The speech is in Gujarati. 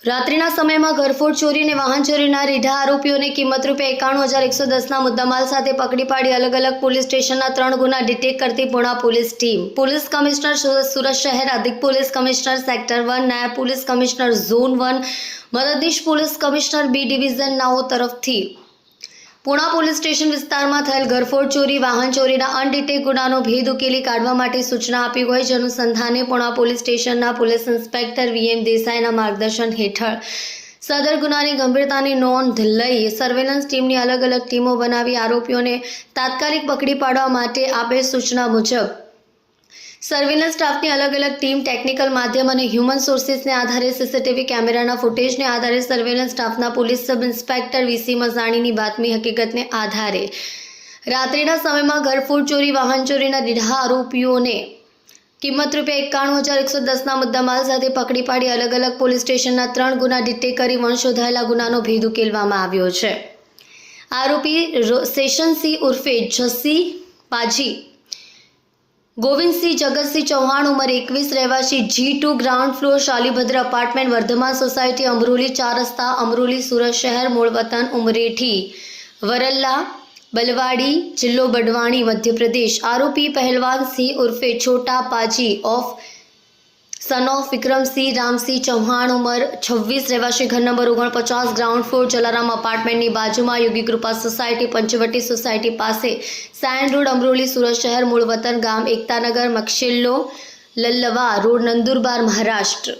રાત્રિના સમયમાં ઘરફોડ ચોરી અને વાહન ચોરીના રીઢા આરોપીઓને કિંમત ₹51,110ના મુદ્દામાલ સાથે પકડી પાડી અલગ અલગ પોલીસ સ્ટેશનના 3 ગુના ડિટેક્ટ કરતી Puna police team, police commissioner Surat શહેર, અધિક પોલીસ કમિશનર સેક્ટર 1, નાયબ પોલીસ કમિશનર ઝોન 1, મદદનીશ પોલીસ કમિશનર બી ડિવિઝન નાઓ તરફથી પૂણા પોલીસ સ્ટેશન વિસ્તારમાં થયેલ ઘરફોડ ચોરી, વાહન ચોરીના અનડિટેક્ટ ગુનાનો ભેદ ઉકેલી કાઢવા માટે સૂચના આપી હોય, જે અનુસંધાને પૂણા પોલીસ સ્ટેશનના પોલીસ ઇન્સ્પેક્ટર VM દેસાઈના માર્ગદર્શન હેઠળ સદર ગુનાની ગંભીરતાની નોંધ લઈ સર્વેલન્સ ટીમની અલગ અલગ ટીમો બનાવી આરોપીઓને તાત્કાલિક પકડી પાડવા માટે આપેલ સૂચના મુજબ સર્વેલન્સ સ્ટાફની અલગ અલગ ટીમ ટેકનિકલ માધ્યમ અને હ્યુમન સોર્સિસને આધારે સીસીટીવી કેમેરાના ફૂટેજને આધારે સર્વેલન્સ સ્ટાફના પોલીસ સબ ઇન્સ્પેક્ટર VC મસાણીની બાતમી હકીકતને આધારે રાત્રિના સમયમાં ઘરફોડ ચોરી, વાહન ચોરીના રીઢા આરોપીઓને કિંમત ₹51,110ના મુદ્દામાલ સાથે પકડી પાડી અલગ અલગ પોલીસ સ્ટેશનના 3 ગુના ડિટેક્ટ કરી વંશોધાયેલા ગુનાનો ભેદ ઉકેલવામાં આવ્યો છે. આરોપી સેશનસિંહ ઉર્ફે જસી પાજી ગોવિંદસિંહ જગતસિંહ ચૌહાણ, ઉંમર 21, રહેવાસી G2 ground floor, Shalibhadra apartment, Vardhaman society, Amroli 4 રસ્તા, અમરોલી, સુરત શહેર, મૂળ વતન ઉમરેઠી, વરલ્લા, બલવાડી, જિલ્લો બડવાણી, મધ્યપ્રદેશ. આરોપી પહેલવાન સિંહ ઉર્ફે છોટા પાજી સન ઓફ વિક્રમસિંહ રામસિંહ ચૌહાણ, ઉંમર 26, રહેવાસી ઘર નંબર 49, ગ્રાઉન્ડ ફ્લોર, જલારામ અપાર્ટમેન્ટની બાજુમાં, યોગી કૃપા સોસાયટી, પંચવટી સોસાયટી પાસે, સાયન રોડ, અમરોલી, સુરત શહેર, મૂળ વતન ગામ એકતાનગર, મક્ષિલ્લો, લલ્લવા રોડ, નંદુરબાર, મહારાષ્ટ્ર.